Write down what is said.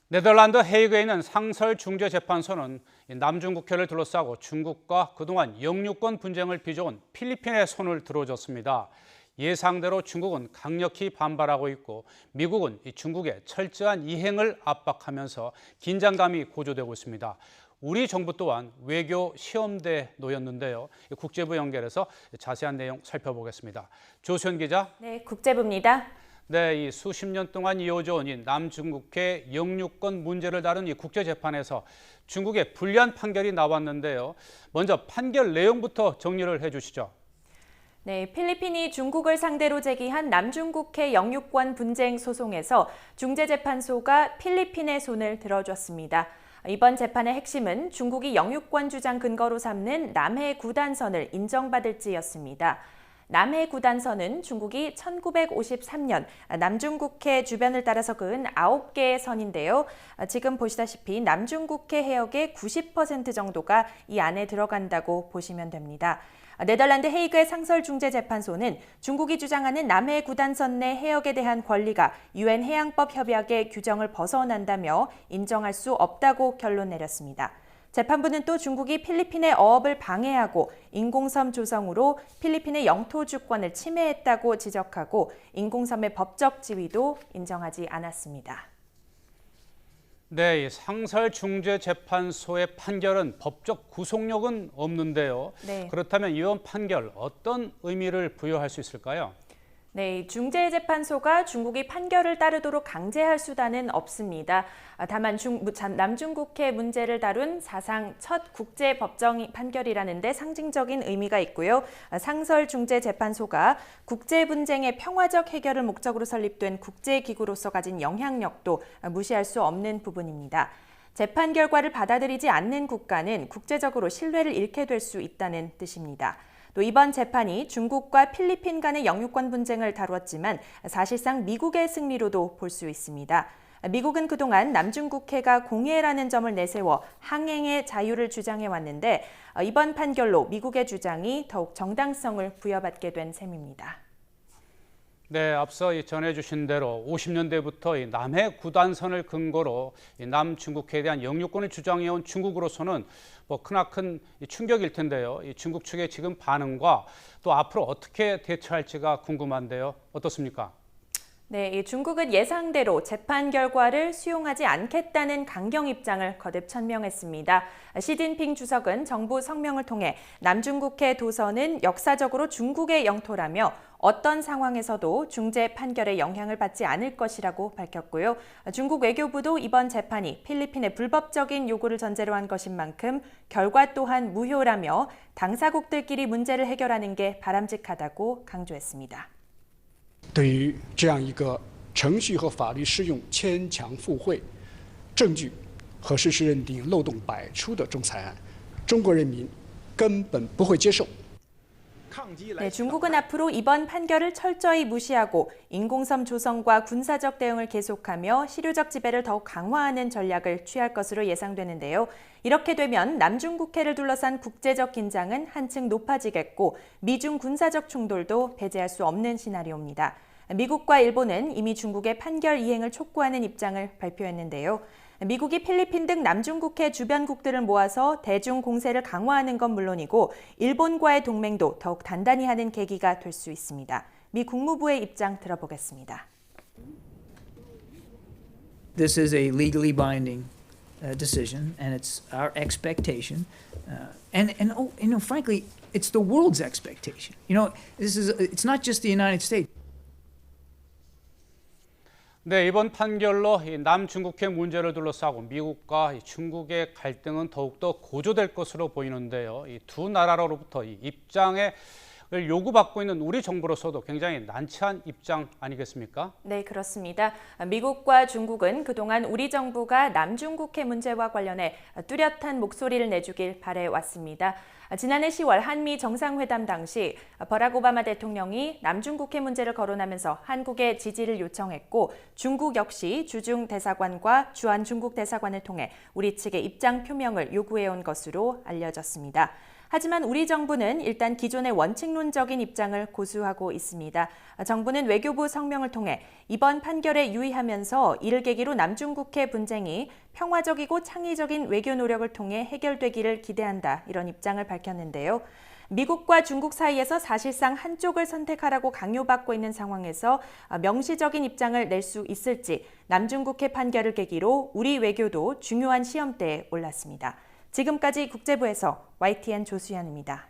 네덜란드 헤이그에 있는 상설중재재판소는 남중국해를 둘러싸고 중국과 그동안 영유권 분쟁을 빚어온 필리핀의 손을 들어줬습니다. 예상대로 중국은 강력히 반발하고 있고 미국은 중국의 철저한 이행을 압박하면서 긴장감이 고조되고 있습니다. 우리 정부 또한 외교 시험대에 놓였는데요. 국제부 연결해서 자세한 내용 살펴보겠습니다. 조수연 기자. 네, 국제부입니다. 네, 이 수십 년 동안 이어져 온 이 남중국해 영유권 문제를 다룬 이 국제재판에서 중국의 불리한 판결이 나왔는데요. 먼저 판결 내용부터 정리를 해주시죠. 네, 필리핀이 중국을 상대로 제기한 남중국해 영유권 분쟁 소송에서 중재재판소가 필리핀의 손을 들어줬습니다. 이번 재판의 핵심은 중국이 영유권 주장 근거로 삼는 남해 구단선을 인정받을지였습니다. 남해 구단선은 중국이 1953년 남중국해 주변을 따라서 그은 9개의 선인데요. 지금 보시다시피 남중국해 해역의 90% 정도가 이 안에 들어간다고 보시면 됩니다. 네덜란드 헤이그의 상설중재재판소는 중국이 주장하는 남해 구단선 내 해역에 대한 권리가 유엔 해양법 협약의 규정을 벗어난다며 인정할 수 없다고 결론 내렸습니다. 재판부는 또 중국이 필리핀의 어업을 방해하고 인공섬 조성으로 필리핀의 영토 주권을 침해했다고 지적하고 인공섬의 법적 지위도 인정하지 않았습니다. 네, 상설중재재판소의 판결은 법적 구속력은 없는데요. 네. 그렇다면 이번 판결 어떤 의미를 부여할 수 있을까요? 네, 중재재판소가 중국이 판결을 따르도록 강제할 수단은 없습니다. 다만 남중국해 문제를 다룬 사상 첫 국제법정 판결이라는데 상징적인 의미가 있고요. 상설중재재판소가 국제분쟁의 평화적 해결을 목적으로 설립된 국제기구로서 가진 영향력도 무시할 수 없는 부분입니다. 재판 결과를 받아들이지 않는 국가는 국제적으로 신뢰를 잃게 될 수 있다는 뜻입니다. 또 이번 재판이 중국과 필리핀 간의 영유권 분쟁을 다루었지만 사실상 미국의 승리로도 볼 수 있습니다. 미국은 그동안 남중국해가 공해라는 점을 내세워 항행의 자유를 주장해 왔는데 이번 판결로 미국의 주장이 더욱 정당성을 부여받게 된 셈입니다. 네, 앞서 전해주신 대로 50년대부터 이 남해 구단선을 근거로 이 남중국해에 대한 영유권을 주장해온 중국으로서는 크나큰 충격일 텐데요. 이 중국 측의 지금 반응과 또 앞으로 어떻게 대처할지가 궁금한데요. 어떻습니까? 네, 중국은 예상대로 재판 결과를 수용하지 않겠다는 강경 입장을 거듭 천명했습니다. 시진핑 주석은 정부 성명을 통해 남중국해 도선은 역사적으로 중국의 영토라며 어떤 상황에서도 중재 판결에 영향을 받지 않을 것이라고 밝혔고요. 중국 외교부도 이번 재판이 필리핀의 불법적인 요구를 전제로 한 것인 만큼 결과 또한 무효라며 당사국들끼리 문제를 해결하는 게 바람직하다고 강조했습니다. 对于这样一个程序和法律适用牵强附会、证据和事实认定漏洞百出的仲裁案，中国人民根本不会接受。 네, 중국은 앞으로 이번 판결을 철저히 무시하고 인공섬 조성과 군사적 대응을 계속하며 실효적 지배를 더욱 강화하는 전략을 취할 것으로 예상되는데요. 이렇게 되면 남중국해를 둘러싼 국제적 긴장은 한층 높아지겠고 미중 군사적 충돌도 배제할 수 없는 시나리오입니다. 미국과 일본은 이미 중국의 판결 이행을 촉구하는 입장을 발표했는데요. 미국이 필리핀 등 남중국해 주변국들을 모아서 대중 공세를 강화하는 건 물론이고 일본과의 동맹도 더욱 단단히 하는 계기가 될 수 있습니다. 미 국무부의 입장 들어보겠습니다. This is a legally binding decision, and it's our expectation, frankly, it's the world's expectation. It's not just the United States. 네, 이번 판결로 이 남중국해 문제를 둘러싸고 미국과 중국의 갈등은 더욱더 고조될 것으로 보이는데요. 이 두 나라로부터 이 입장을 요구받고 있는 우리 정부로서도 굉장히 난처한 입장 아니겠습니까? 네, 그렇습니다. 미국과 중국은 그동안 우리 정부가 남중국해 문제와 관련해 뚜렷한 목소리를 내주길 바래왔습니다. 지난해 10월 한미 정상회담 당시 버락 오바마 대통령이 남중국해 문제를 거론하면서 한국의 지지를 요청했고 중국 역시 주중 대사관과 주한 중국 대사관을 통해 우리 측의 입장 표명을 요구해온 것으로 알려졌습니다. 하지만 우리 정부는 일단 기존의 원칙론적인 입장을 고수하고 있습니다. 정부는 외교부 성명을 통해 이번 판결에 유의하면서 이를 계기로 남중국해 분쟁이 평화적이고 창의적인 외교 노력을 통해 해결되기를 기대한다, 이런 입장을 밝혔는데요. 미국과 중국 사이에서 사실상 한쪽을 선택하라고 강요받고 있는 상황에서 명시적인 입장을 낼 수 있을지 남중국해 판결을 계기로 우리 외교도 중요한 시험대에 올랐습니다. 지금까지 국제부에서 YTN 조수연입니다.